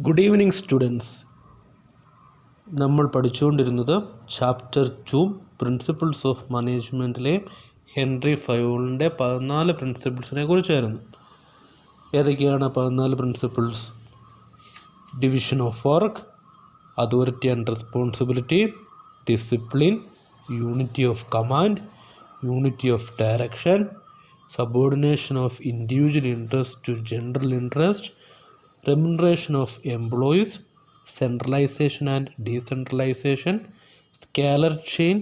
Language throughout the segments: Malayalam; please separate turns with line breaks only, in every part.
Good evening students. നമ്മൾ പഠിച്ചുകൊണ്ടിരുന്നത് ചാപ്റ്റർ 2 പ്രിൻസിപ്പിൾസ് ഓഫ് മാനേജ്മെൻറ്റിലെ ഹെൻറി ഫയോളിൻ്റെ 14 പ്രിൻസിപ്പിൾസിനെ കുറിച്ചായിരുന്നു. ഏതൊക്കെയാണ് 14 principles? Division of work, authority and responsibility, discipline, unity of command, unity of direction, subordination of individual interest to general interest, remuneration of employees, centralization and decentralization, scalar chain,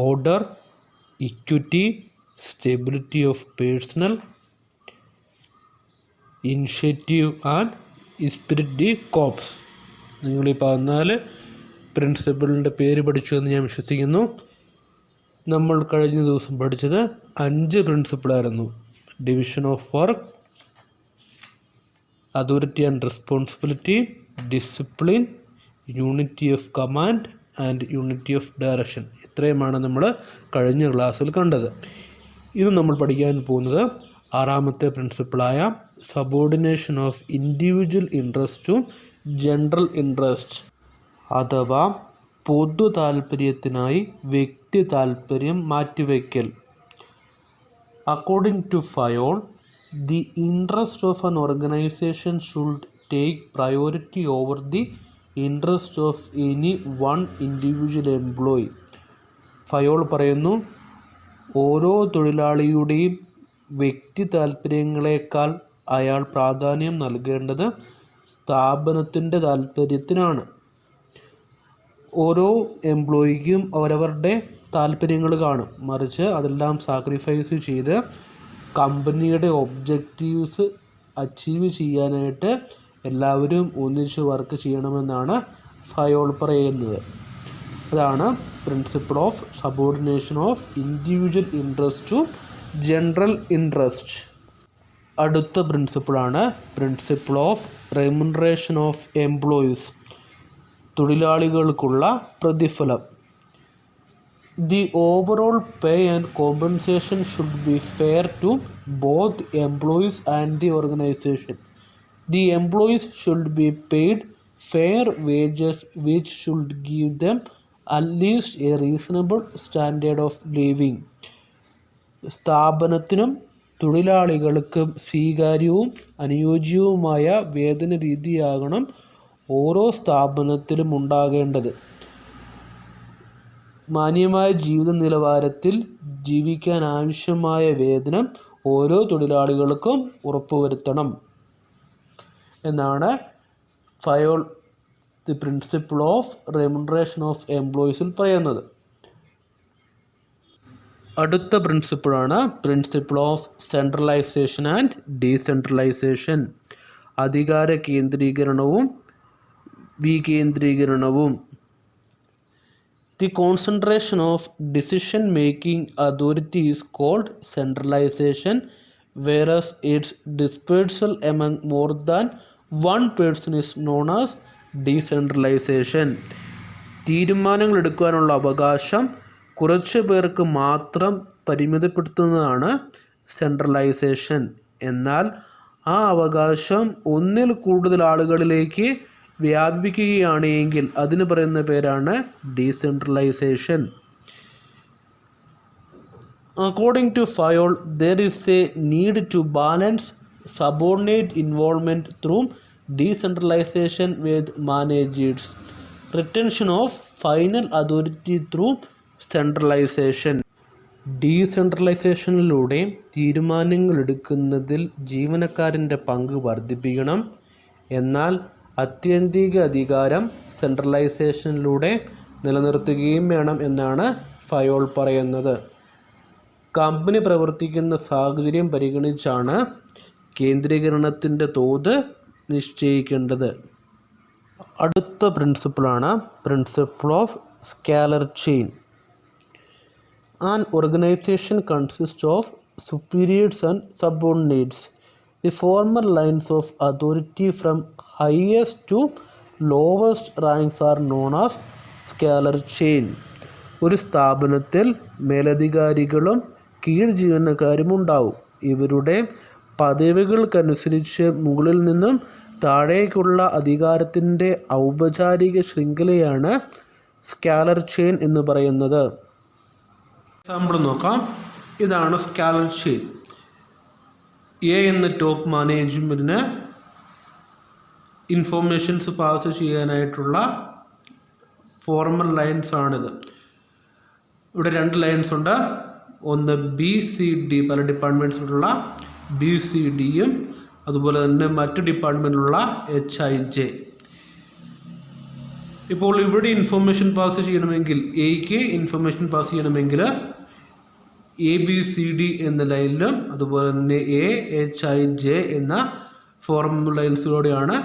order, equity, stability of personnel, initiative and spirit de corps. നിങ്ങൾ ഈ 14 പ്രിൻസിപ്പിളിൻ്റെ പേര് പഠിച്ചു എന്ന് ഞാൻ വിശ്വസിക്കുന്നു. നമ്മൾ കഴിഞ്ഞ ദിവസം പഠിച്ചത് 5 പ്രിൻസിപ്പിളായിരുന്നു. Division of work, authority and responsibility, discipline, unity of command and unity of direction. ഇത്രയുമാണ് നമ്മൾ കഴിഞ്ഞ ക്ലാസ്സിൽ കണ്ടത്. ഇത് നമ്മൾ പഠിക്കാൻ പോകുന്നത് 6ാമത്തെ പ്രിൻസിപ്പിളായ subordination of individual interest to general interest, അഥവാ പൊതു താൽപ്പര്യത്തിനായി വ്യക്തി താൽപ്പര്യം മാറ്റിവയ്ക്കൽ. According to Fayol, the interest of an organization should take priority over the interest of any one individual employee. Fayol പറയുന്നു, ഓരോ തൊഴിലാളിയുടെയും വ്യക്തി താൽപ്പര്യങ്ങളെക്കാൾ അയാൾ പ്രാധാന്യം നൽകേണ്ടത് സ്ഥാപനത്തിൻ്റെ താൽപ്പര്യത്തിനാണ്. ഓരോ എംപ്ലോയിക്കും അവരവരുടെ താൽപ്പര്യങ്ങൾ കാണും, മറിച്ച് അതെല്ലാം സാക്രിഫൈസ് ചെയ്ത് കമ്പനിയുടെ ഒബ്ജക്റ്റീവ്സ് അച്ചീവ് ചെയ്യാനായിട്ട് എല്ലാവരും ഒന്നിച്ച് വർക്ക് ചെയ്യണമെന്നാണ് ഫയോൾ പറയുന്നത്. അതാണ് principle of subordination of individual interest to general interest. അടുത്ത പ്രിൻസിപ്പിളാണ് principle of remuneration of employees, തൊഴിലാളികൾക്കുള്ള പ്രതിഫലം. The overall pay and compensation should be fair to both employees and the organization. The employees should be paid fair wages which should give them at least a reasonable standard of living. സ്ഥാപനത്തിനും തൊഴിലാളികൾക്കും സ്വീകാര്യവും അനുയോജ്യവുമായ വേതന രീതിയാകണം ഓരോ സ്ഥാപനത്തിലും ഉണ്ടാകേണ്ടത്. മാന്യമായ ജീവിത നിലവാരത്തിൽ ജീവിക്കാൻ ആവശ്യമായ വേതനം ഓരോ തൊഴിലാളികൾക്കും ഉറപ്പുവരുത്തണം എന്നാണ് Fayol the principle of remuneration of എംപ്ലോയീസിൽ പറയുന്നത്. അടുത്ത പ്രിൻസിപ്പിളാണ് principle of centralisation and decentralization, അധികാര കേന്ദ്രീകരണവും വികേന്ദ്രീകരണവും. The concentration of decision-making authority is called centralization, whereas its dispersal among more than one person is known as decentralization. തീരുമാനങ്ങൾ എടുക്കാനുള്ള അവകാശം കുറച്ച് പേർക്ക് മാത്രം പരിമിതപ്പെടുത്തുന്നതാണ് സെൻട്രലൈസേഷൻ. എന്നാൽ ആ അവകാശം ഒന്നിൽ കൂടുതൽ ആളുകളിലേക്ക് വ്യാപിക്കുകയാണ് എങ്കിൽ അതിന് പറയുന്ന പേരാണ് decentralisation. According to Fayol, there is a need to balance subordinate involvement through decentralization with managers' retention of final authority through centralization. ഡീസെൻട്രലൈസേഷനിലൂടെ തീരുമാനങ്ങൾ എടുക്കുന്നതിൽ ജീവനക്കാരൻ്റെ പങ്ക് വർദ്ധിപ്പിക്കണം, എന്നാൽ ആത്യന്തിക അധികാരം സെൻട്രലൈസേഷനിലൂടെ നിലനിർത്തുകയും വേണം എന്നാണ് ഫയോൾ പറയുന്നത്. കമ്പനി പ്രവർത്തിക്കുന്ന സാഹചര്യം പരിഗണിച്ചാണ് കേന്ദ്രീകരണത്തിൻ്റെ തോത് നിശ്ചയിക്കേണ്ടത്. അടുത്ത പ്രിൻസിപ്പിളാണ് principle of scalar chain. An organization consist of superiors and subordinates. The former lines of authority from highest to lowest ranks are known as scalar chain. ഒരു സ്ഥാപനത്തിൽ മേലധികാരികളും കീഴ് ജീവനക്കാരും ഉണ്ടാവും. ഇവരുടെ പദവികൾക്കനുസരിച്ച് മുകളിൽ നിന്നും താഴേക്കുള്ള അധികാരത്തിൻ്റെ ഔപചാരിക ശൃംഖലയാണ് സ്കാലർ ചെയിൻ എന്ന് പറയുന്നത്. എക്സാമ്പിൾ നോക്കാം. ഇതാണ് സ്കാലർ ചെയിൻ. എ എന്ന ടോപ്പ് മാനേജ്മെൻറ്റിന് ഇൻഫോർമേഷൻസ് പാസ് ചെയ്യാനായിട്ടുള്ള ഫോർമൽ ലൈൻസ് ആണിത്. ഇവിടെ 2 ലൈൻസ് ഉണ്ട്. ഒന്ന് BCD, പല ഡിപ്പാർട്ട്മെൻറ്റ്സിലുള്ള BCDയും അതുപോലെ തന്നെ മറ്റ് ഡിപ്പാർട്ട്മെൻറ്റിലുള്ള HIJ. ഇപ്പോൾ ഇവിടെ ഇൻഫോർമേഷൻ പാസ് ചെയ്യണമെങ്കിൽ, എയ്ക്ക് ഇൻഫർമേഷൻ പാസ് ചെയ്യണമെങ്കിൽ ABCD എന്ന ലൈനിലും അതുപോലെ തന്നെ AHIJ എന്ന ഫോർമൽ ലൈൻസിലൂടെയാണ്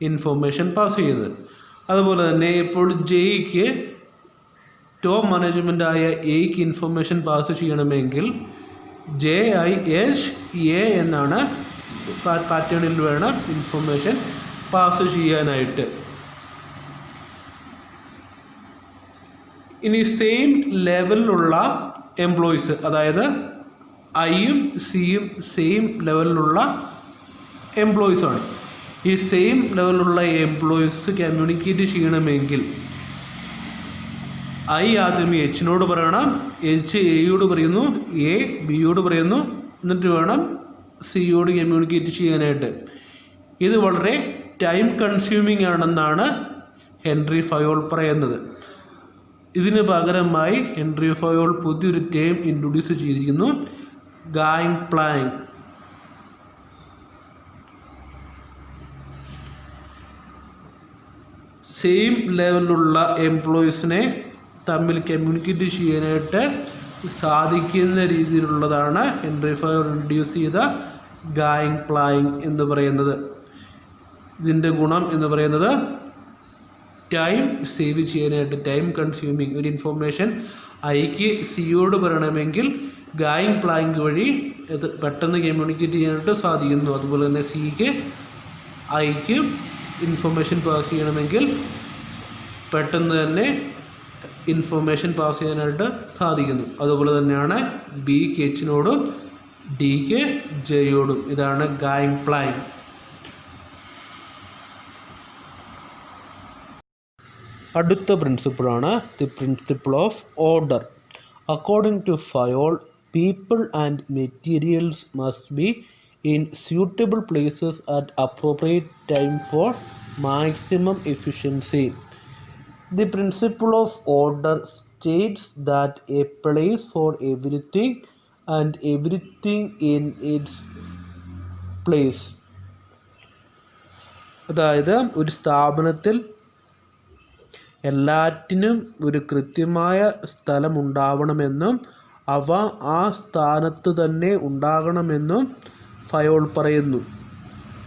ഇൻഫോർമേഷൻ പാസ് ചെയ്യുന്നത്. അതുപോലെ തന്നെ ഇപ്പോൾ ജെയ്ക്ക് ടോപ്പ് മാനേജ്മെൻറ്റായ എയ്ക്ക് ഇൻഫർമേഷൻ പാസ് ചെയ്യണമെങ്കിൽ JIHA എന്നാണ് പാറ്റേണിൽ വേണം ഇൻഫർമേഷൻ പാസ് ചെയ്യാനായിട്ട്. ഇനി സെയിം ലെവലിലുള്ള എംപ്ലോയീസ്, അതായത് ഐയും സിയും സെയിം ലെവലിലുള്ള എംപ്ലോയീസാണ്. ഈ സെയിം ലെവലിലുള്ള എംപ്ലോയീസ് കമ്മ്യൂണിക്കേറ്റ് ചെയ്യണമെങ്കിൽ ഐ ആദ്യമേ എച്ചിനോട് പറയണം, എച്ച് എയോട് പറയുന്നു, എ ബിയോട് പറയുന്നു, എന്നിട്ട് വേണം സിയോട് കമ്മ്യൂണിക്കേറ്റ് ചെയ്യാനായിട്ട്. ഇത് വളരെ ടൈം കൺസ്യൂമിംഗ് ആണെന്നാണ് ഹെൻറി ഫയോൾ പറയുന്നത്. ഇതിന് പകരമായി ഹെൻറി ഫയോൾ പുതിയൊരു ടേം ഇൻട്രൊഡ്യൂസ് ചെയ്തിരിക്കുന്നു, ഗാങ് പ്ലാങ്. സെയിം ലെവലിലുള്ള എംപ്ലോയീസിനെ തമ്മിൽ കമ്മ്യൂണിക്കേറ്റ് ചെയ്യാനായിട്ട് സാധിക്കുന്ന രീതിയിലുള്ളതാണ് ഹെൻറി ഫയോൾ ഇൻട്രൊഡ്യൂസ് ചെയ്ത ഗാങ് പ്ലാങ് എന്ന് പറയുന്നത്. ഇതിൻ്റെ ഗുണം എന്ന് പറയുന്നത് ടൈം സേവ് ചെയ്യാനായിട്ട്, ടൈം കൺസ്യൂമിങ്. ഒരു ഇൻഫോർമേഷൻ ഐക്ക് സിയോട് പറയണമെങ്കിൽ ഗാങ് പ്ലാങ് വഴി പെട്ടെന്ന് കമ്മ്യൂണിക്കേറ്റ് ചെയ്യാനായിട്ട് സാധിക്കുന്നു. അതുപോലെ തന്നെ സിക്ക് ഐക്ക് ഇൻഫോർമേഷൻ പാസ് ചെയ്യണമെങ്കിൽ പെട്ടെന്ന് തന്നെ ഇൻഫോർമേഷൻ പാസ് ചെയ്യാനായിട്ട് സാധിക്കുന്നു. അതുപോലെ തന്നെയാണ് ബിക്ക് എച്ചിനോടും ഡിക്ക് ജെയോടും. ഇതാണ് ഗാങ് പ്ലാങ്. അടുത്ത പ്രിൻസിപ്പിളാണ് the principle of order. According to Fayol, people and materials must be in suitable places at appropriate time for maximum efficiency. The principle of order states that a place for everything and everything in its place. അതായത് ഒരു സ്ഥാപനത്തിൽ എല്ലാറ്റിനും ഒരു കൃത്യമായ സ്ഥലമുണ്ടാവണമെന്നും അവ ആ സ്ഥാനത്ത് തന്നെ ഉണ്ടാകണമെന്നും ഫയോൾ പറയുന്നു.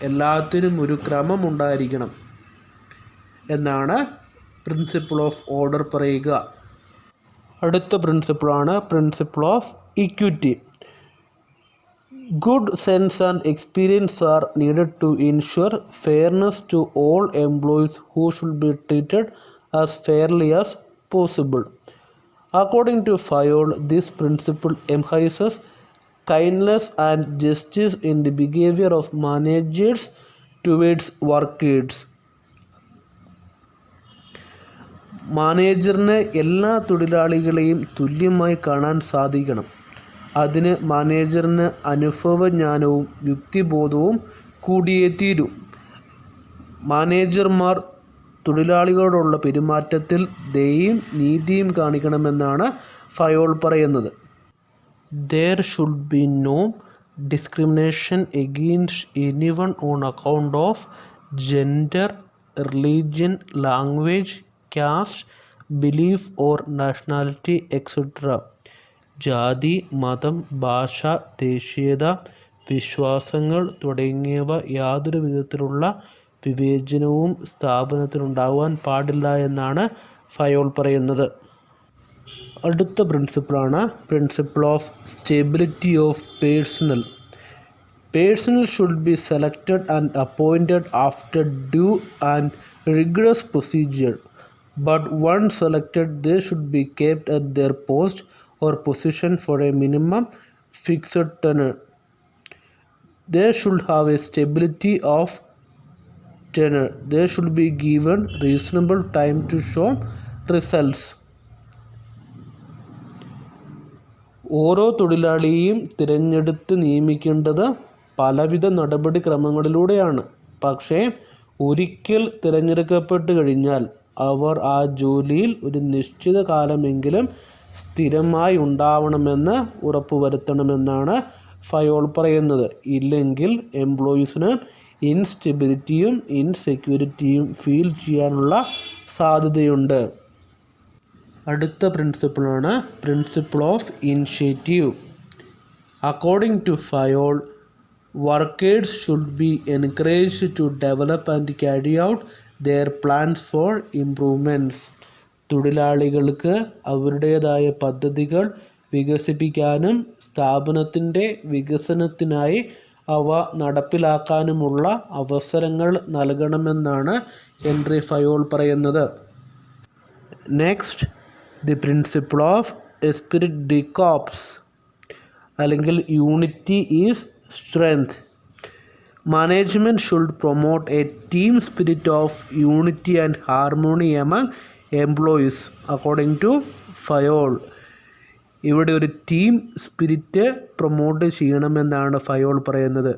എല്ലാത്തിനും ഒരു ക്രമമുണ്ടായിരിക്കണം എന്നാണ് പ്രിൻസിപ്പിൾ ഓഫ് ഓർഡർ പറയുക. അടുത്ത പ്രിൻസിപ്പിളാണ് principle of equity. Good sense and experience are needed to ensure fairness to all employees who should be treated as fairly as possible. According to Fayol, this principle emphasizes kindness and justice in the behavior of managers towards workers. മാനേജറിന് എല്ലാ തൊഴിലാളികളെയും തുല്യമായി കാണാൻ സാധിക്കണം. അതിന് മാനേജറിന് അനുഭവജ്ഞാനവും യുക്തിബോധവും കൂടിയേ തീരൂ. മാനേജർമാർ തൊഴിലാളികളോടുള്ള പെരുമാറ്റത്തിൽ ദയയും നീതിയും കാണിക്കണമെന്നാണ് ഫയോൾ പറയുന്നത്. There should be no discrimination against anyone on account of gender, religion, language, caste, belief or nationality, etc. ജാതി, മതം, ഭാഷ, ദേശീയത, വിശ്വാസങ്ങൾ തുടങ്ങിയവ യാതൊരു വിധത്തിലുള്ള വിവേചനവും സ്ഥാപനത്തിനുണ്ടാകുവാൻ പാടില്ല എന്നാണ് ഫയോൾ പറയുന്നത്. അടുത്ത പ്രിൻസിപ്പിളാണ് principle of stability of personnel. Personnel should be selected and appointed after due and rigorous procedure. But one selected, they should be kept at their post or position for a minimum fixed tenure. They should have a stability of tenure. They should be given reasonable time to show results. ഓരോ തൊഴിലാളിയെയും തിരഞ്ഞെടുത്ത് നിയമിക്കേണ്ടത് പലവിധ നടപടിക്രമങ്ങളിലൂടെയാണ്. പക്ഷേ ഒരിക്കൽ തിരഞ്ഞെടുക്കപ്പെട്ട് കഴിഞ്ഞാൽ അവർ ആ ജോലിയിൽ ഒരു നിശ്ചിത കാലമെങ്കിലും സ്ഥിരമായി ഉണ്ടാവണമെന്ന് ഉറപ്പുവരുത്തണമെന്നാണ് ഫയോൾ പറയുന്നത്. ഇല്ലെങ്കിൽ എംപ്ലോയീസിന് ഇൻസ്റ്റെബിലിറ്റിയും ഇൻസെക്യൂരിറ്റിയും ഫീൽ ചെയ്യാനുള്ള സാധ്യതയുണ്ട്. അടുത്ത പ്രിൻസിപ്പിളാണ് principle of initiative. According to Fayol, workers should be encouraged to develop and carry out their plans for improvements. തൊഴിലാളികൾക്ക് അവരുടേതായ പദ്ധതികൾ വികസിപ്പിക്കാനും സ്ഥാപനത്തിൻ്റെ വികസനത്തിനായി അവ നടപ്പിലാക്കാനുമുള്ള അവസരങ്ങൾ നൽകണമെന്നാണ് ഹെൻറി ഫയോൾ പറയുന്നത്. Next, the principle of esprit de corps അല്ലെങ്കിൽ unity is strength. Management should promote a team spirit of unity and harmony among employees according to Fayol. ഇവിടെ ഒരു ടീം സ്പിരിറ്റ് പ്രൊമോട്ട് ചെയ്യണമെന്നാണ് ഫയോൾ പറയുന്നത്.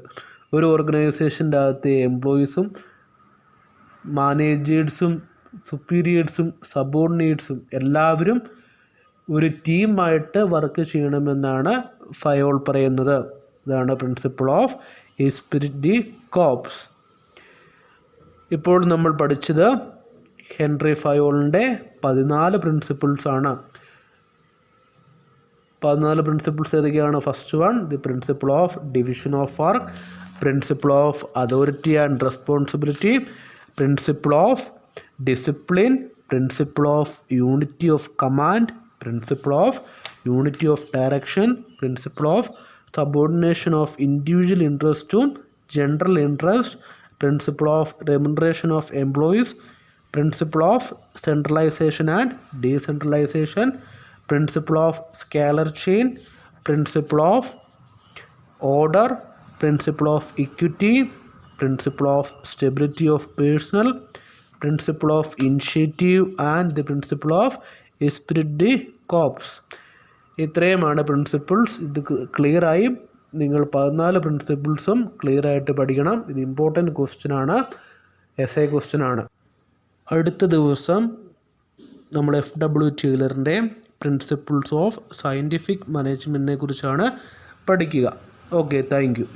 ഒരു ഓർഗനൈസേഷൻ്റെ അകത്തെ എംപ്ലോയീസും മാനേജേഴ്സും സുപ്പീരിയേഴ്സും സബോർഡിനേറ്റ്സും എല്ലാവരും ഒരു ടീമായിട്ട് വർക്ക് ചെയ്യണമെന്നാണ് ഫയോൾ പറയുന്നത്. ഇതാണ് principle of esprit de corps. ഇപ്പോൾ നമ്മൾ പഠിച്ചത് ഹെൻറി ഫയോളിൻ്റെ 14 പ്രിൻസിപ്പിൾസാണ്. 14 പ്രിൻസിപ്പിൾസ് ഏതൊക്കെയാണ്? First one, the principle of division of work, principle of authority and responsibility, principle of discipline, principle of unity of command, principle of unity of direction, principle of subordination of individual interest to general interest, principle of remuneration of employees, principle of centralisation and decentralisation, principle of scalar chain, principle of order, principle of equity, principle of stability of personal, principle of initiative and the principle of esprit de corps. ഇത്രയുമാണ് പ്രിൻസിപ്പിൾസ്. ഇത് ക്ലിയറായി നിങ്ങൾ 14 പ്രിൻസിപ്പിൾസും ക്ലിയറായിട്ട് പഠിക്കണം. ഇത് ഇമ്പോർട്ടൻറ്റ് ക്വസ്റ്റ്യനാണ്, എസ്എ ക്വസ്റ്റ്യനാണ്. അടുത്ത ദിവസം നമ്മൾ FW ടൈലറിൻ്റെ പ്രിൻസിപ്പിൾസ് ഓഫ് സയൻറ്റിഫിക് മാനേജ്മെൻറ്റിനെ കുറിച്ചാണ് പഠിക്കുക. Okay, thank you.